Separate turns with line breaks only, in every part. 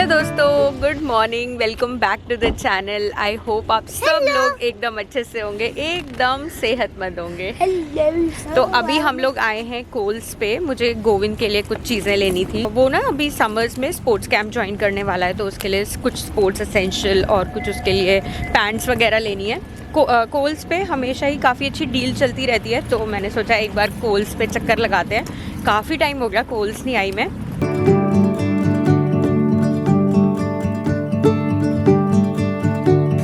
दोस्तों, good morning. Welcome back to the channel. I hope आप सब लोग एकदम अच्छे से होंगे, एकदम सेहतमंद होंगे। तो अभी हम लोग आए हैं कोल्स पे। मुझे गोविंद के लिए कुछ चीज़ें लेनी थी। वो ना अभी समर्स में स्पोर्ट्स कैंप ज्वाइन करने वाला है, तो उसके लिए कुछ स्पोर्ट्स एसेंशियल और कुछ उसके लिए पैंट्स वगैरह लेनी है। कोल्स पे हमेशा ही काफ़ी अच्छी डील चलती रहती है, तो मैंने सोचा एक बार कोल्स पे चक्कर लगाते हैं। काफ़ी टाइम हो गया कोल्स नहीं आई मैं।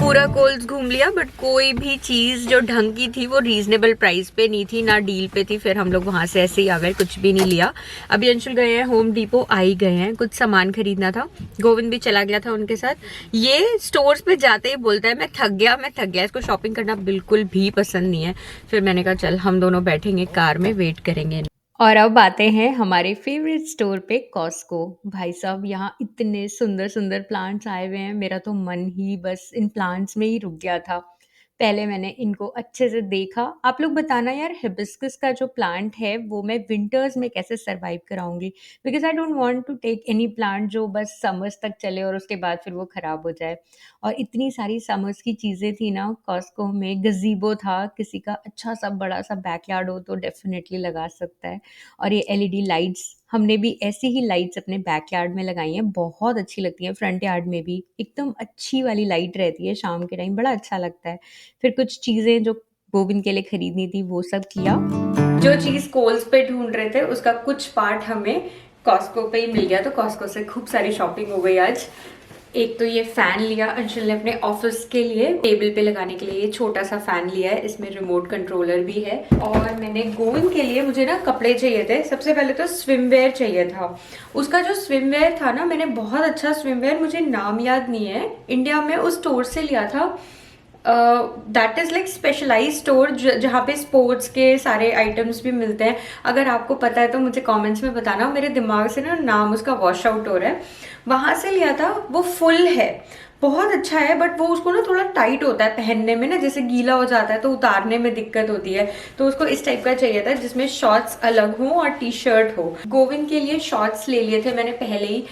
पूरा कोल्स घूम लिया, बट कोई भी चीज़ जो ढंग की थी वो रीजनेबल प्राइस पे नहीं थी, ना डील पे थी। फिर हम लोग वहाँ से ऐसे ही आ गए, कुछ भी नहीं लिया। अभी अंशुल गए हैं होम डिपो, आ ही गए हैं, कुछ सामान खरीदना था। गोविंद भी चला गया था उनके साथ। ये स्टोर्स पे जाते ही बोलता है मैं थक गया, मैं थक गया। इसको शॉपिंग करना बिल्कुल भी पसंद नहीं है। फिर मैंने कहा चल हम दोनों बैठेंगे कार में, वेट करेंगे। और अब आते हैं हमारे फेवरेट स्टोर पे, कॉस्को। भाई साहब, यहाँ इतने सुंदर सुंदर प्लांट्स आए हुए हैं, मेरा तो मन ही बस इन प्लांट्स में ही रुक गया था। पहले मैंने इनको अच्छे से देखा। आप लोग बताना यार, हिबिस्कस का जो प्लांट है वो मैं विंटर्स में कैसे सरवाइव कराऊंगी, because I don't want to take any plant जो बस समर्स तक चले और उसके बाद फिर वो खराब हो जाए। और इतनी सारी समर्स की चीज़ें थी ना कॉस्को में। गजीबो था, किसी का अच्छा सा बड़ा सा बैकयार्ड हो तो डेफिनेटली लगा सकता है। और ये एलईडी लाइट्स, हमने भी ऐसी ही लाइट्स अपने बैकयार्ड में लगाई हैं, बहुत अच्छी लगती हैं। फ्रंट यार्ड में भी एकदम अच्छी वाली लाइट रहती है, शाम के टाइम बड़ा अच्छा लगता है। फिर कुछ चीज़ें जो गोविंद के लिए खरीदनी थी वो सब किया। जो चीज़ कोल्स पे ढूंढ रहे थे उसका कुछ पार्ट हमें कॉस्को पे ही मिल गया, तो कॉस्को से खूब सारी शॉपिंग हो गई आज। एक तो ये फैन लिया अंशुल ने अपने ऑफिस के लिए, टेबल पे लगाने के लिए। ये छोटा सा फैन लिया है, इसमें रिमोट कंट्रोलर भी है। और मैंने गोविंद के लिए, मुझे ना कपड़े चाहिए थे। सबसे पहले तो स्विमवेयर चाहिए था। उसका जो स्विमवेयर था ना, मैंने बहुत अच्छा स्विमवेयर, मुझे नाम याद नहीं है, इंडिया में उस स्टोर से लिया था। That is like specialise store जहाँ पे स्पोर्ट्स के सारे आइटम्स भी मिलते हैं। अगर आपको पता है तो मुझे कमेंट्स में बताना, मेरे दिमाग से ना नाम उसका वॉश आउट हो रहा है। वहाँ से लिया था, वो फुल है, बहुत अच्छा है, बट वो उसको ना थोड़ा टाइट होता है पहनने में ना, जैसे गीला हो जाता है तो उतारने में दिक्कत होती है। तो उसको इस टाइप का चाहिए था जिसमें शॉर्ट्स अलग हो और टी शर्ट हो। गोविंद के लिए शॉर्ट्स ले लिए थे मैंने पहले ही।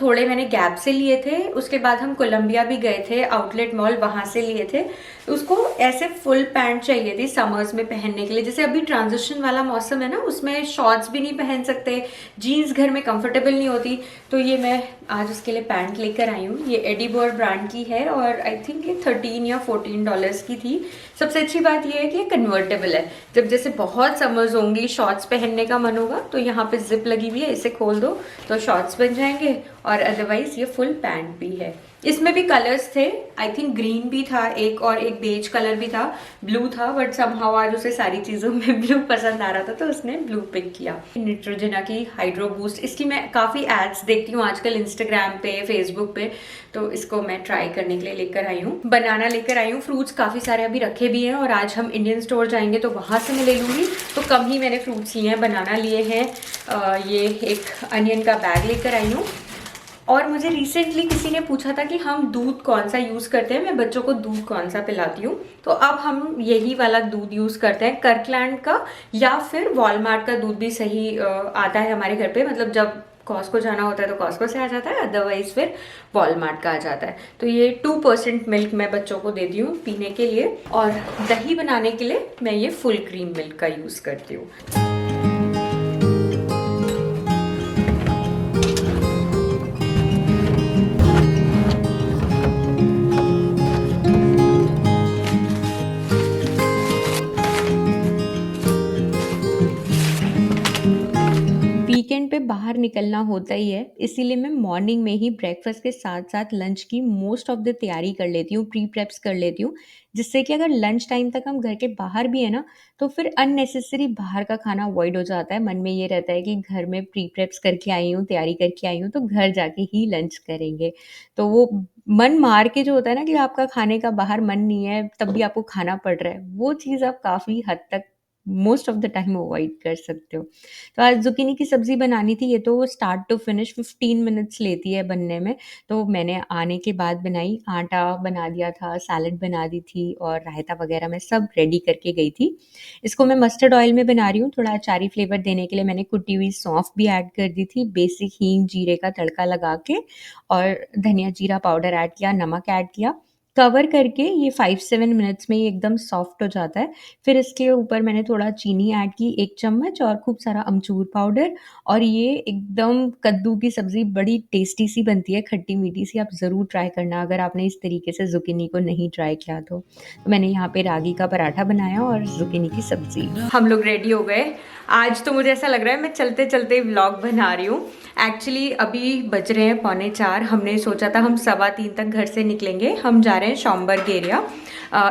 थोड़े मैंने गैप से लिए थे, उसके बाद हम कोलंबिया भी गए थे आउटलेट मॉल, वहां से लिए थे। उसको ऐसे फुल पैंट चाहिए थी समर्स में पहनने के लिए। जैसे अभी ट्रांजिशन वाला मौसम है ना, उसमें शॉर्ट्स भी नहीं पहन सकते, जीन्स घर में कंफर्टेबल नहीं होती। तो ये मैं आज उसके लिए पैंट लेकर आई हूँ। ये एडिबोर ब्रांड की है और आई थिंक ये 13 या $14 की थी। सबसे अच्छी बात ये है कि ये कन्वर्टेबल है। जब जैसे बहुत समर्स होंगी, शॉर्ट्स पहनने का मन होगा, तो यहाँ पे जिप लगी हुई है, इसे खोल दो तो शॉर्ट्स बन जाएंगे। और अदरवाइज ये फुल पैंट भी है। इसमें भी कलर्स थे, आई थिंक ग्रीन भी था एक, और एक बेज कलर भी था, ब्लू था, बट समहाउ आज उसे सारी चीज़ों में ब्लू पसंद आ रहा था तो उसने ब्लू पिक किया। न्यूट्रोजेना की हाइड्रो बूस्ट, इसकी मैं काफ़ी एड्स देखती हूँ आजकल इंस्टाग्राम पे, फेसबुक पे, तो इसको मैं ट्राई करने के लिए लेकर आई हूँ। बनाना लेकर आई हूँ, फ्रूट्स काफ़ी सारे अभी रखे भी हैं, और आज हम इंडियन स्टोर जाएंगे तो वहाँ से मैं ले लूँगी। तो कम ही मैंने फ्रूट्स लिए हैं, बनाना लिए हैं। ये एक अनियन का बैग लेकर आई हूँ। और मुझे रिसेंटली किसी ने पूछा था कि हम दूध कौन सा यूज़ करते हैं, मैं बच्चों को दूध कौन सा पिलाती हूँ। तो अब हम यही वाला दूध यूज़ करते हैं, कर्कलैंड का, या फिर वॉलमार्ट का दूध भी सही आता है हमारे घर पे। मतलब जब कॉस्को जाना होता है तो कॉस्को से आ जाता है, अदरवाइज फिर वॉलमार्ट का आ जाता है। तो ये 2% मिल्क मैं बच्चों को देती हूँ पीने के लिए, और दही बनाने के लिए मैं ये फुल क्रीम मिल्क का यूज़ करती हूँ। वीकेंड पे बाहर निकलना होता ही है, इसीलिए मैं मॉर्निंग में ही ब्रेकफास्ट के साथ साथ लंच की मोस्ट ऑफ द तैयारी कर लेती हूँ, प्री प्रेप्स कर लेती हूँ, जिससे कि अगर लंच टाइम तक हम घर के बाहर भी है ना, तो फिर अननेसेसरी बाहर का खाना अवॉइड हो जाता है। मन में ये रहता है कि घर में प्री प्रेप्स करके आई हूँ, तैयारी करके आई हूँ, तो घर जाके ही लंच करेंगे। तो वो मन मार के जो होता है ना कि आपका खाने का बाहर मन नहीं है तब भी आपको खाना पड़ रहा है, वो चीज़ अब काफ़ी हद तक most of the time avoid कर सकते हो। तो आज ज़ुकीनी की सब्ज़ी बनानी थी, ये तो स्टार्ट टू फिनिश 15 मिनट्स लेती है बनने में। तो मैंने आने के बाद बनाई, आटा बना दिया था, सैलड बना दी थी और रायता वगैरह मैं सब रेडी करके गई थी। इसको मैं मस्टर्ड ऑयल में बना रही हूँ, थोड़ा अचारी फ्लेवर देने के लिए मैंने कुटी हुई सौंफ भी ऐड कर दी थी, बेसिक हींग जीरे का तड़का लगा के और धनिया जीरा पाउडर ऐड किया, नमक ऐड किया, कवर करके ये 5-7 मिनट्स में ये एकदम सॉफ्ट हो जाता है। फिर इसके ऊपर मैंने थोड़ा चीनी ऐड की 1 चम्मच और खूब सारा अमचूर पाउडर और ये एकदम कद्दू की सब्ज़ी बड़ी टेस्टी सी बनती है, खट्टी-मीठी सी। आप ज़रूर ट्राई करना अगर आपने इस तरीके से ज़ुकीनी को नहीं ट्राई किया तो। मैंने यहाँ पे रागी का पराठा बनाया और ज़ुकीनी की सब्ज़ी। हम लोग रेडी हो गए। आज तो मुझे ऐसा लग रहा है मैं चलते-चलते व्लॉग बना रही हूँ। एक्चुअली अभी बज रहे हैं 3:45। हमने सोचा था हम 3:15 तक घर से निकलेंगे। हम जा रहे हैं शॉम्बर्ग एरिया।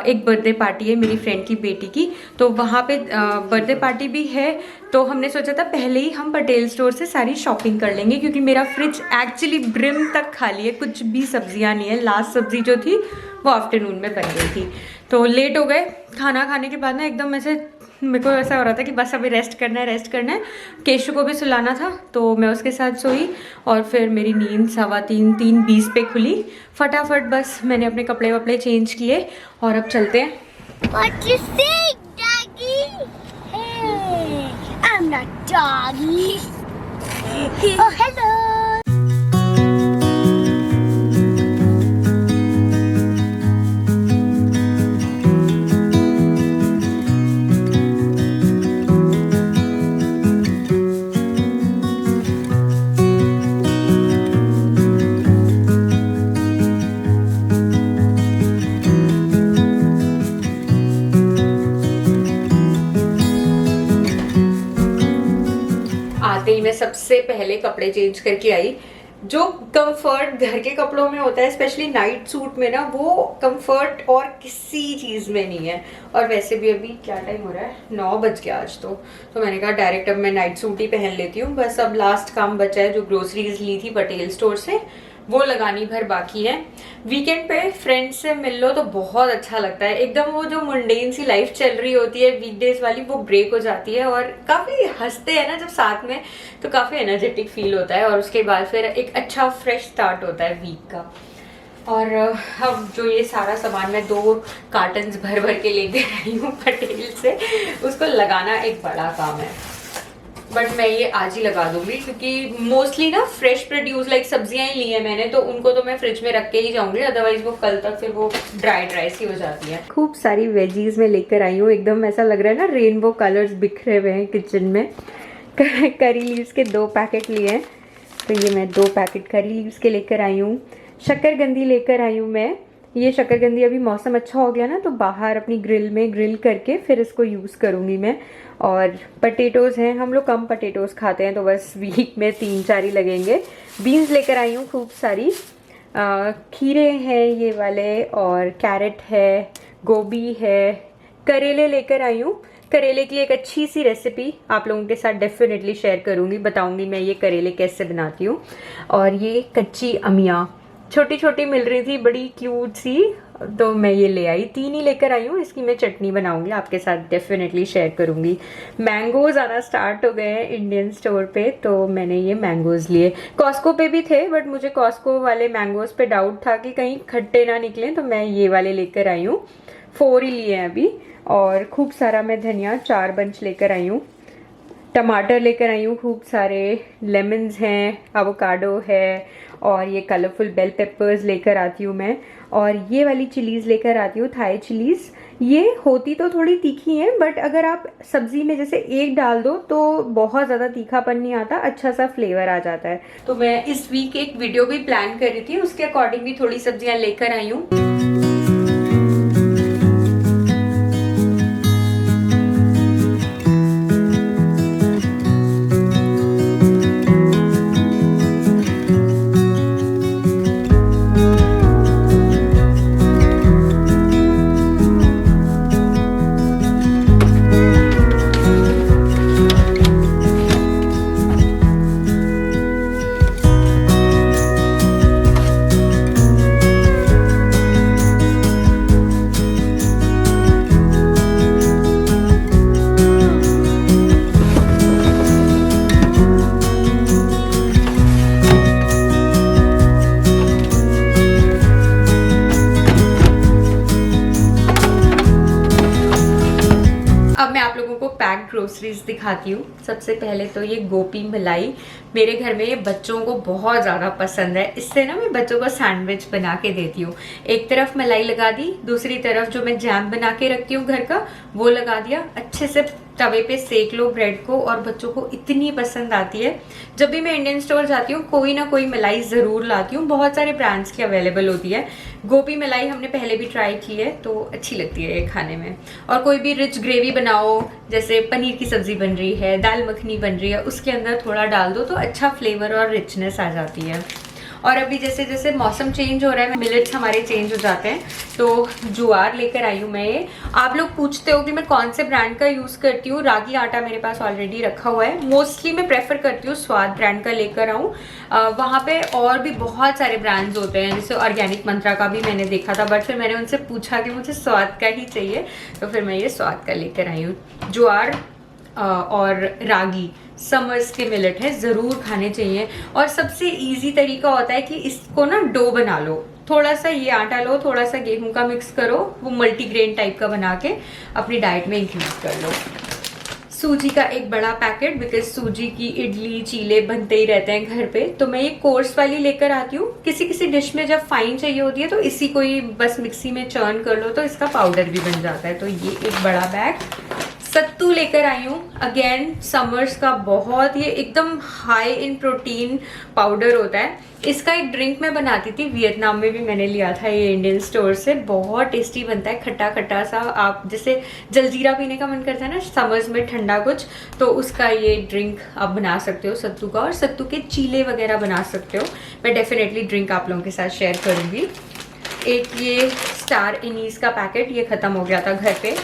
एक बर्थडे पार्टी है मेरी फ्रेंड की बेटी की, तो वहाँ पे बर्थडे पार्टी भी है। तो हमने सोचा था पहले ही हम पटेल स्टोर से सारी शॉपिंग कर लेंगे क्योंकि मेरा फ्रिज एक्चुअली ब्रिम तक खाली है, कुछ भी सब्जियाँ नहीं है। लास्ट सब्जी जो थी वो आफ्टरनून में बन गई थी, तो लेट हो गए। खाना खाने के बाद ना एकदम ऐसे मेरे को ऐसा हो रहा था कि बस अभी रेस्ट करना है। केशु को भी सुलाना था तो मैं उसके साथ सोई और फिर मेरी नींद 3:20 पे खुली। फटाफट बस मैंने अपने कपड़े वपड़े चेंज किए और अब चलते हैं।
What you say, doggy? Hey, I'm not doggy. Oh, hello.
आते ही मैं सबसे पहले कपड़े चेंज करके आई। जो कंफर्ट घर के कपड़ों में होता है, स्पेशली नाइट सूट में ना, वो कंफर्ट और किसी चीज़ में नहीं है। और वैसे भी अभी क्या टाइम हो रहा है, 9 बज गया आज तो मैंने कहा डायरेक्ट अब मैं नाइट सूट ही पहन लेती हूँ। बस अब लास्ट काम बचा है, जो ग्रोसरीज ली थी पटेल स्टोर से वो लगानी भर बाकी है। वीकेंड पे फ्रेंड्स से मिल लो तो बहुत अच्छा लगता है। एकदम वो जो मुंडेन सी लाइफ चल रही होती है वीकडेज वाली, वो ब्रेक हो जाती है और काफी हंसते हैं ना जब साथ में, तो काफी एनर्जेटिक फील होता है और उसके बाद फिर एक अच्छा फ्रेश स्टार्ट होता है वीक का। और अब जो ये सारा सामान मैं 2 कार्टन्स भर भर के लेके आई हूँ पटेल से, उसको लगाना एक बड़ा काम है। बट मैं ये आज ही लगा दूंगी क्योंकि मोस्टली ना फ्रेश प्रोड्यूस लाइक सब्जियां ही ली है मैंने, तो उनको तो मैं फ्रिज में रख के ही जाऊंगी, अदरवाइज वो कल तक फिर वो ड्राई सी हो जाती है। खूब सारी वेजीज में लेकर आई हूँ, एकदम ऐसा लग रहा है ना रेनबो कलर्स बिखरे हुए हैं किचन में। करी लीव्स के 2 पैकेट लिए हैं, तो ये मैं 2 पैकेट करी लीव्स के लेकर आई हूँ। शक्करकंदी लेकर आई हूँ मैं। ये शक्करकंदी अभी मौसम अच्छा हो गया ना, तो बाहर अपनी ग्रिल में ग्रिल करके फिर इसको यूज़ करूँगी मैं। और पटेटोज़ हैं, हम लोग कम पटेटोज़ खाते हैं तो बस वीक में 3-4 ही लगेंगे। बीन्स लेकर आई हूँ खूब सारी, खीरे हैं ये वाले और कैरेट है, गोभी है, करेले लेकर आई हूँ। करेले की एक अच्छी सी रेसिपी आप लोगों के साथ डेफिनेटली शेयर करूँगी, बताऊँगी मैं ये करेले कैसे बनाती हूँ। और ये कच्ची अमिया छोटी छोटी मिल रही थी, बड़ी क्यूट सी, तो मैं ये ले आई। 3 ही लेकर आई हूँ, इसकी मैं चटनी बनाऊंगी, आपके साथ डेफिनेटली शेयर करूंगी। मैंगोज आना स्टार्ट हो गए हैं इंडियन स्टोर पे, तो मैंने ये मैंगोज लिए। कॉस्को पे भी थे बट मुझे कॉस्को वाले मैंगोज पे डाउट था कि कहीं खट्टे ना निकलें, तो मैं ये वाले लेकर आई हूँ। 4 ही लिए हैं अभी। और खूब सारा मैं धनिया 4 बंच लेकर आई हूँ। टमाटर लेकर आई हूँ खूब सारे, लेमन्स हैं, एवोकाडो है और ये कलरफुल बेल पेपर्स लेकर आती हूँ मैं। और ये वाली चिलीज़ लेकर आती हूँ, थाई चिलीज़। ये होती तो थोड़ी तीखी हैं बट अगर आप सब्जी में जैसे एक डाल दो तो बहुत ज़्यादा तीखापन नहीं आता, अच्छा सा फ्लेवर आ जाता है। तो मैं इस वीक एक वीडियो भी प्लान कर रही थी, उसके अकॉर्डिंग भी थोड़ी सब्जियाँ लेकर आई हूँ। को पैक्ड ग्रोसरीज दिखाती हूँ। सबसे पहले तो ये गोपी मलाई, मेरे घर में ये बच्चों को बहुत ज़्यादा पसंद है। इससे ना मैं बच्चों को सैंडविच बना के देती हूँ। एक तरफ मलाई लगा दी, दूसरी तरफ जो मैं जैम बना के रखती हूँ घर का वो लगा दिया, अच्छे से तवे पे सेक लो ब्रेड को, और बच्चों को इतनी पसंद आती है। जब भी मैं इंडियन स्टोर जाती हूँ कोई ना कोई मलाई ज़रूर लाती हूँ, बहुत सारे ब्रांड्स की अवेलेबल होती है। गोपी मलाई हमने पहले भी ट्राई की है तो अच्छी लगती है ये खाने में। और कोई भी रिच ग्रेवी बनाओ, जैसे पनीर की सब्जी बन रही है, दाल मखनी बन रही है, उसके अंदर थोड़ा डाल दो तो अच्छा फ्लेवर और रिचनेस आ जाती है। और अभी जैसे जैसे मौसम चेंज हो रहा है, मिलेट्स हमारे चेंज हो जाते हैं, तो ज्वार लेकर आई हूँ मैं ये। आप लोग पूछते हो कि मैं कौन से ब्रांड का यूज़ करती हूँ। रागी आटा मेरे पास ऑलरेडी रखा हुआ है। मोस्टली मैं प्रेफर करती हूँ स्वाद ब्रांड का लेकर आऊँ। वहाँ पे और भी बहुत सारे ब्रांड्स होते हैं, जैसे ऑर्गेनिक मंत्रा का भी मैंने देखा था, बट फिर मैंने उनसे पूछा कि मुझे स्वाद का ही चाहिए, तो फिर मैं ये स्वाद का लेकर आई हूँ। ज्वार और रागी समर्स के मिलेट है, ज़रूर खाने चाहिए। और सबसे इजी तरीका होता है कि इसको ना डो बना लो, थोड़ा सा ये आटा लो, थोड़ा सा गेहूं का मिक्स करो, वो मल्टीग्रेन टाइप का बना के अपनी डाइट में इंक्लूड कर लो। सूजी का एक बड़ा पैकेट, बिकॉज सूजी की इडली चीले बनते ही रहते हैं घर पे, तो मैं ये कोर्स वाली लेकर आती हूँ। किसी किसी डिश में जब फाइन चाहिए होती है तो इसी को ही बस मिक्सी में चर्न कर लो तो इसका पाउडर भी बन जाता है। तो ये एक बड़ा बैग। सत्तू लेकर आई हूँ, अगेन समर्स का, बहुत ये एकदम हाई इन प्रोटीन पाउडर होता है। इसका एक ड्रिंक मैं बनाती थी, वियतनाम में भी मैंने लिया था ये इंडियन स्टोर से, बहुत टेस्टी बनता है, खट्टा खट्टा सा। आप जैसे जलजीरा पीने का मन करता है ना समर्स में ठंडा कुछ, तो उसका ये ड्रिंक आप बना सकते हो सत्तू का, और सत्तू के चीले वगैरह बना सकते हो। मैं डेफिनेटली ड्रिंक आप लोगों के साथ शेयर करूँगी। एक ये स्टार एनीस का पैकेट, ये खत्म हो गया था घर पे।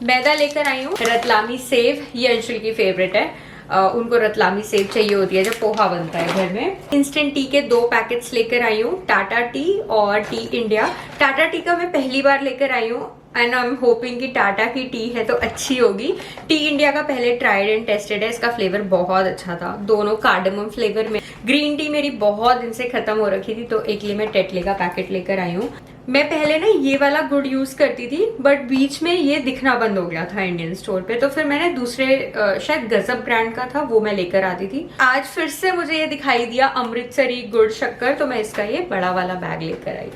मैदा लेकर आई हूँ, रतलामी सेव, ये अंशुल की फेवरेट है। उनको रतलामी सेव चाहिए होती है जब पोहा बनता है घर में। इंस्टेंट टी के 2 पैकेट्स लेकर आई हूँ, टाटा टी और टी इंडिया। टाटा टी का मैं पहली बार लेकर आई हूँ एंड आई एम होपिंग कि टाटा की टी है तो अच्छी होगी। टी इंडिया का पहले ट्राइड एंड टेस्टेड है, इसका फ्लेवर बहुत अच्छा था, दोनों कार्डमम फ्लेवर में। ग्रीन टी मेरी बहुत दिन से खत्म हो रखी थी, तो एक लिए मैं टेटले का पैकेट लेकर आई हूँ। मैं पहले ना ये वाला गुड़ यूज करती थी, बट बीच में ये दिखना बंद हो गया था इंडियन स्टोर पे, तो फिर मैंने दूसरे शायद गजब ब्रांड का था वो मैं लेकर आती थी। आज फिर से मुझे ये दिखाई दिया अमृतसरी गुड़ शक्कर, तो मैं इसका ये बड़ा वाला बैग लेकर आई।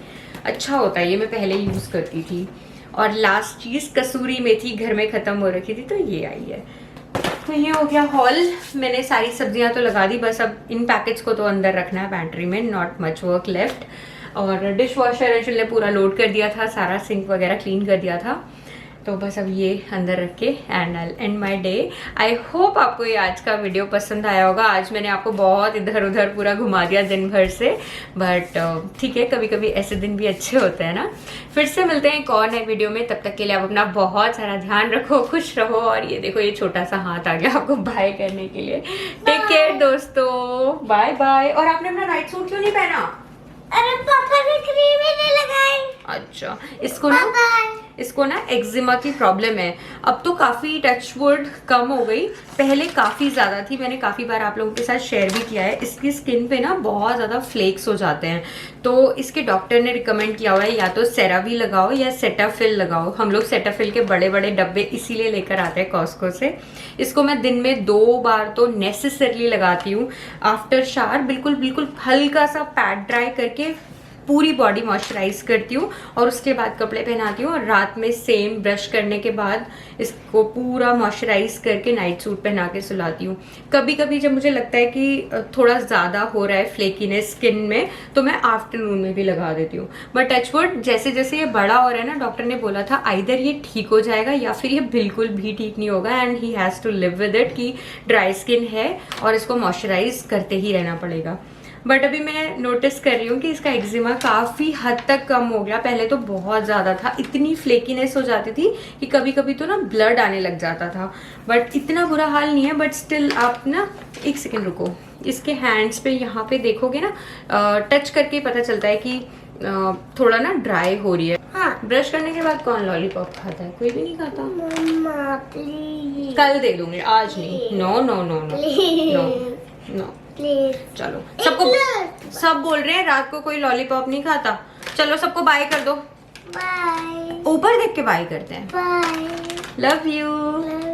अच्छा होता है ये, मैं पहले यूज करती थी। और लास्ट चीज कसूरी मेथी घर में खत्म हो रखी थी, तो ये आई है। तो ये हो गया हॉल। मैंने सारी सब्जियां तो लगा दी, बस अब इन पैकेट्स को तो अंदर रखना है पैंट्री में, नॉट मच वर्क लेफ्ट। और डिश वॉशर अंशुल ने पूरा लोड कर दिया था, सारा सिंक वगैरह क्लीन कर दिया था, तो बस अब ये अंदर रख के and I and my day. I hope आपको ये आज का वीडियो पसंद आया होगा। आज मैंने आपको बहुत इधर उधर पूरा घुमा दिया दिन भर से, बट ठीक है, कभी कभी ऐसे दिन भी अच्छे होते हैं ना। फिर से मिलते हैं एक और नए वीडियो में, तब तक के लिए आप अपना बहुत सारा ध्यान रखो, खुश रहो। और ये देखो, ये छोटा सा हाथ आ गया आपको बाय करने के लिए। टेक केयर दोस्तों, बाय बाय। और आपने अपना नाइट सूट क्यों नहीं पहना?
अरे पापा ने क्रीम ही नहीं लगाई।
अच्छा, इसको ना एक्जिमा की प्रॉब्लम है। अब तो काफ़ी टचवुड कम हो गई, पहले काफ़ी ज़्यादा थी, मैंने काफ़ी बार आप लोगों के साथ शेयर भी किया है। इसकी स्किन पे ना बहुत ज़्यादा फ्लेक्स हो जाते हैं, तो इसके डॉक्टर ने रिकमेंड किया हुआ है या तो सेरावी लगाओ या सेटाफिल लगाओ। हम लोग सेटाफिल के बड़े बड़े डब्बे इसीलिए लेकर आते हैं कॉस्को से। इसको मैं दिन में 2 बार तो नेसेसरली लगाती हूँ। आफ्टर शावर बिल्कुल हल्का सा पैड ड्राई करके पूरी बॉडी मॉइस्चराइज करती हूँ, और उसके बाद कपड़े पहनाती हूँ, और रात में सेम ब्रश करने के बाद इसको पूरा मॉइस्चराइज करके नाइट सूट पहना के सुलाती हूँ। कभी कभी जब मुझे लगता है कि थोड़ा ज़्यादा हो रहा है फ्लेकीनेस स्किन में, तो मैं आफ्टरनून में भी लगा देती हूँ। बट टचवुड जैसे जैसे ये बड़ा हो रहा है ना, डॉक्टर ने बोला था आइदर ये ठीक हो जाएगा या फिर ये बिल्कुल भी ठीक नहीं होगा, and he has to live with it कि ड्राई स्किन है और इसको मॉइस्चराइज करते ही रहना पड़ेगा। बट अभी मैं नोटिस कर रही हूँ कि इसका एक्जिमा काफ़ी हद तक कम हो गया। पहले तो बहुत ज़्यादा था, इतनी फ्लेकीनेस हो जाती थी कि कभी कभी तो ना ब्लड आने लग जाता था, बट इतना बुरा हाल नहीं है। बट स्टिल आप ना एक सेकेंड रुको, इसके हैंड्स पे यहाँ पे देखोगे ना, टच करके पता चलता है कि थोड़ा ना ड्राई हो रही है। हाँ, ब्रश करने के बाद कौन लॉलीपॉप खाता है? कोई भी नहीं खाता।
मम्मा प्लीज,
कल दे दूंगी, आज नहीं। No no no no no no, चलो सबको, सब बोल रहे हैं रात को कोई लॉलीपॉप नहीं खाता। चलो सबको बाय कर दो,
बाय।
ऊपर देख के बाय करते हैं।
Bye,
love you.